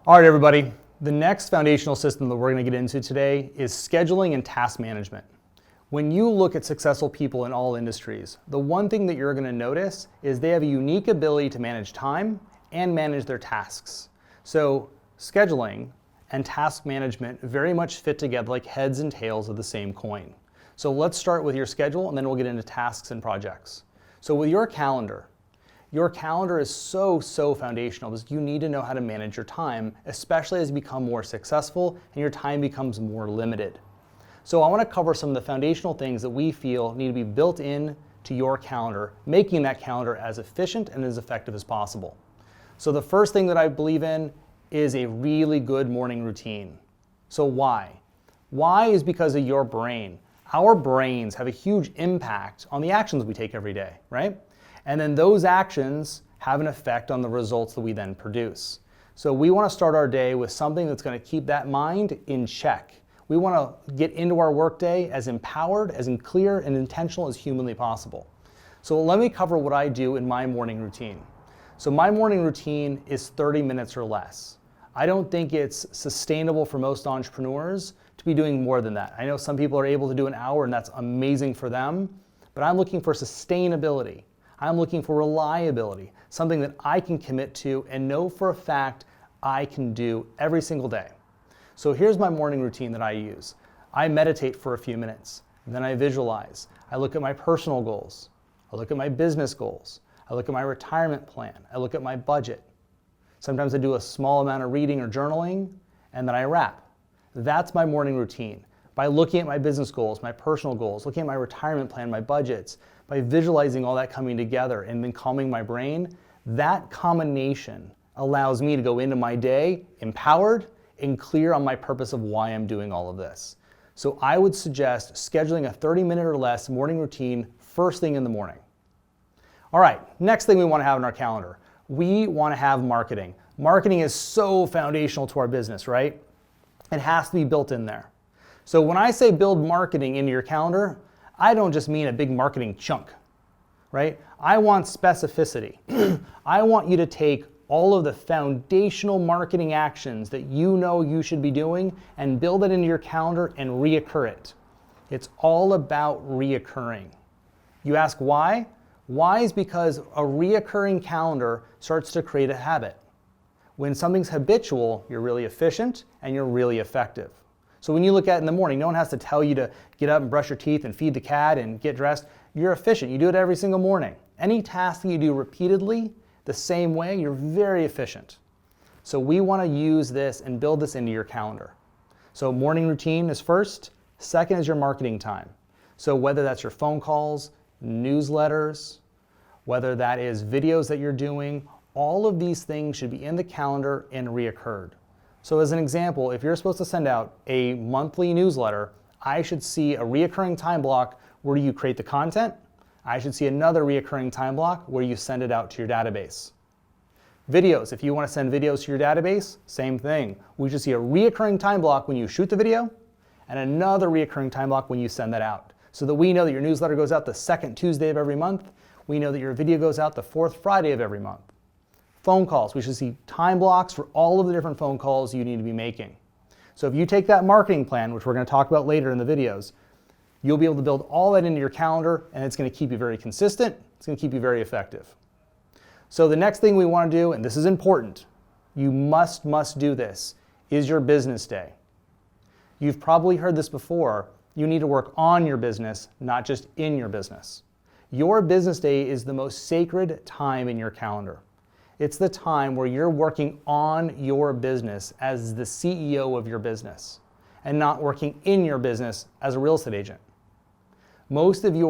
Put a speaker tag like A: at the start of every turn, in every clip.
A: All right, everybody. The next foundational system that we're going to get into today is scheduling and task management. When you look at successful people in all industries, the one thing that you're going to notice is they have a unique ability to manage time and manage their tasks. So scheduling and task management very much fit together like heads and tails of the same coin. So let's start with your schedule and then we'll get into tasks and projects. So with your calendar is so foundational because you need to know how to manage your time, especially as you become more successful and your time becomes more limited. So I want to cover some of the foundational things that we feel need to be built in to your calendar, making that calendar as efficient and as effective as possible. So the first thing that I believe in is a really good morning routine. So why? Why is because of your brain. Our brains have a huge impact on the actions we take every day, right? And then those actions have an effect on the results that we then produce. So we want to start our day with something that's going to keep that mind in check. We want to get into our workday as empowered, as clear and intentional as humanly possible. So let me cover what I do in my morning routine. So my morning routine is 30 minutes or less. I don't think it's sustainable for most entrepreneurs to be doing more than that. I know some people are able to do an hour and that's amazing for them, but I'm looking for sustainability. I'm looking for reliability, something that I can commit to and know for a fact I can do every single day. So here's my morning routine that I use. I meditate for a few minutes, then I visualize. I look at my personal goals. I look at my business goals. I look at my retirement plan. I look at my budget. Sometimes I do a small amount of reading or journaling, and then I wrap. That's my morning routine. By looking at my business goals, my personal goals, looking at my retirement plan, my budgets, by visualizing all that coming together and then calming my brain, that combination allows me to go into my day empowered and clear on my purpose of why I'm doing all of this. So I would suggest scheduling a 30-minute or less morning routine first thing in the morning. All right, next thing we want to have in our calendar. We want to have marketing. Marketing is so foundational to our business, right? It has to be built in there. So when I say build marketing into your calendar, I don't just mean a big marketing chunk, right? I want specificity. I want you to take all of the foundational marketing actions that you know you should be doing and build it into your calendar and reoccur it. It's all about reoccurring. You ask why? Why is because a reoccurring calendar starts to create a habit. When something's habitual, you're really efficient and you're really effective. So when you look at it in the morning, no one has to tell you to get up and brush your teeth and feed the cat and get dressed. You're efficient. You do it every single morning. Any task that you do repeatedly the same way, you're very efficient. So we want to use this and build this into your calendar. So morning routine is first. Second is your marketing time. So whether that's your phone calls, newsletters, whether that is videos that you're doing, all of these things should be in the calendar and reoccurred. So as an example, if you're supposed to send out a monthly newsletter, I should see a reoccurring time block where you create the content. I should see another reoccurring time block where you send it out to your database. Videos, if you want to send videos to your database, same thing. We should see a reoccurring time block when you shoot the video and another reoccurring time block when you send that out. So that we know that your newsletter goes out the second Tuesday of every month. We know that your video goes out the fourth Friday of every month. Phone calls, we should see time blocks for all of the different phone calls you need to be making. So if you take that marketing plan, which we're going to talk about later in the videos, you'll be able to build all that into your calendar and it's going to keep you very consistent, it's going to keep you very effective. So the next thing we want to do, and this is important, you must do this, is your business day. You've probably heard this before, you need to work on your business, not just in your business. Your business day is the most sacred time in your calendar. It's the time where you're working on your business as the CEO of your business and not working in your business as a real estate agent. Most of you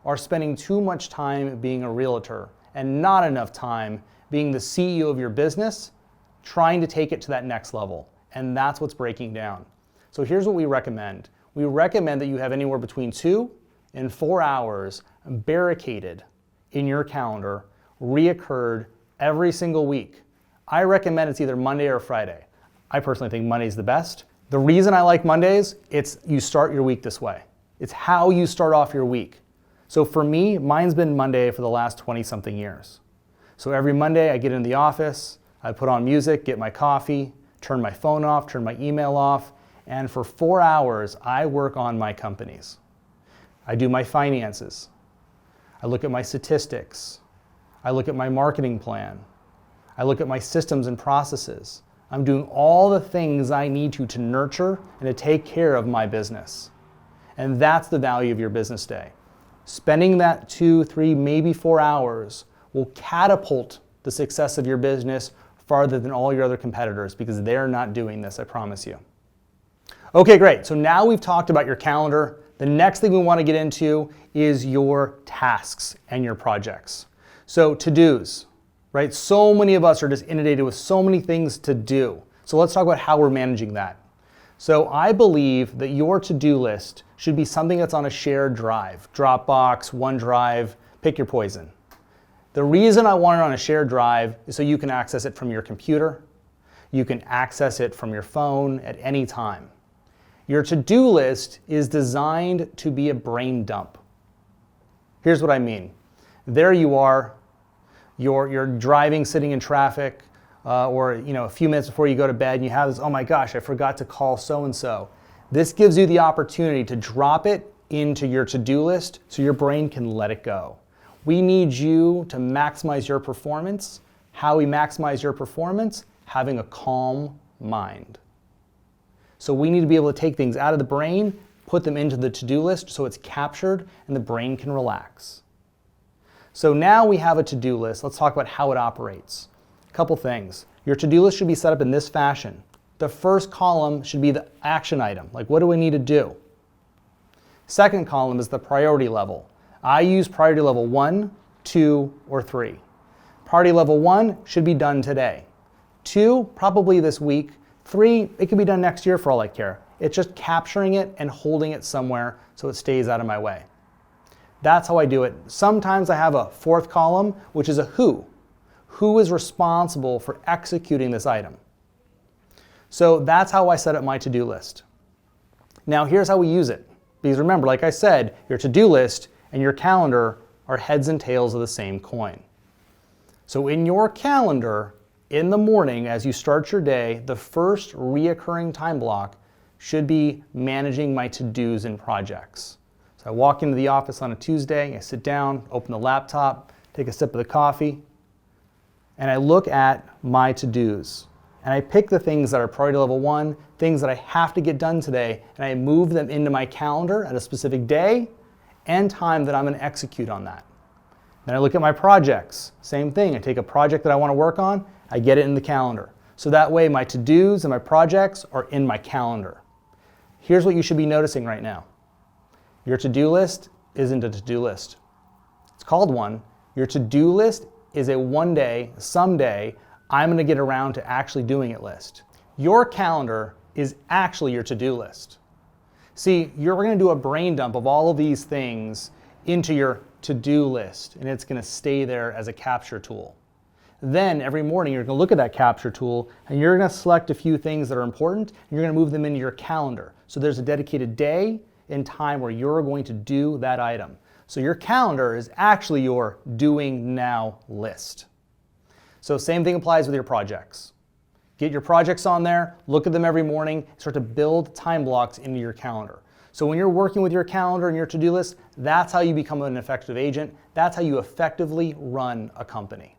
A: are spending too much time being a realtor and not enough time being the CEO of your business, trying to take it to that next level. And that's what's breaking down. So here's what we recommend. We recommend that you have anywhere between 2 and 4 hours barricaded in your calendar, reoccurred every single week. I recommend it's either Monday or Friday. I personally think Monday's the best. The reason I like Mondays, it's you start your week this way. It's how you start off your week. So for me, mine's been Monday for the last 20-something years. So every Monday I get in the office, I put on music, get my coffee, turn my phone off, turn my email off, and for 4 hours I work on my companies. I do my finances. I look at my statistics. I look at my marketing plan. I look at my systems and processes. I'm doing all the things I need to nurture and to take care of my business. And that's the value of your business day. Spending that 2, 3, maybe 4 hours will catapult the success of your business farther than all your other competitors because they're not doing this, I promise you. Okay, great. So now we've talked about your calendar. The next thing we want to get into is your tasks and your projects. So to-dos, right? So many of us are just inundated with so many things to do. So let's talk about how we're managing that. So I believe that your to-do list should be something that's on a shared drive, Dropbox, OneDrive, pick your poison. The reason I want it on a shared drive is so you can access it from your computer. You can access it from your phone at any time. Your to-do list is designed to be a brain dump. Here's what I mean. There you are, you're driving, sitting in traffic, or a few minutes before you go to bed and you have this, oh my gosh, I forgot to call so-and-so. This gives you the opportunity to drop it into your to-do list so your brain can let it go. We need you to maximize your performance. How we maximize your performance? Having a calm mind. So we need to be able to take things out of the brain, put them into the to-do list so it's captured and the brain can relax. So now we have a to-do list. Let's talk about how it operates. A couple things. Your to-do list should be set up in this fashion. The first column should be the action item, like what do we need to do? Second column is the priority level. I use priority level 1, 2, or 3. Priority level 1 should be done today. 2, probably this week. 3, it can be done next year for all I care. It's just capturing it and holding it somewhere so it stays out of my way. That's how I do it. Sometimes I have a fourth column, which is a who. Who is responsible for executing this item? So that's how I set up my to-do list. Now here's how we use it. Because remember, like I said, your to-do list and your calendar are heads and tails of the same coin. So in your calendar, in the morning, as you start your day, the first reoccurring time block should be managing my to-dos and projects. So I walk into the office on a Tuesday, I sit down, open the laptop, take a sip of the coffee, and I look at my to-dos. And I pick the things that are priority level 1, things that I have to get done today, and I move them into my calendar at a specific day and time that I'm going to execute on that. Then I look at my projects. Same thing. I take a project that I want to work on, I get it in the calendar. So that way my to-dos and my projects are in my calendar. Here's what you should be noticing right now. Your to-do list isn't a to-do list. It's called one. Your to-do list is a one day, someday, I'm going to get around to actually doing it list. Your calendar is actually your to-do list. See, you're going to do a brain dump of all of these things into your to-do list, and it's going to stay there as a capture tool. Then every morning you're going to look at that capture tool and you're going to select a few things that are important and you're going to move them into your calendar. So there's a dedicated day and time where you're going to do that item. So your calendar is actually your doing now list. So same thing applies with your projects. Get your projects on there, look at them every morning, start to build time blocks into your calendar. So when you're working with your calendar and your to-do list, that's how you become an effective agent. That's how you effectively run a company.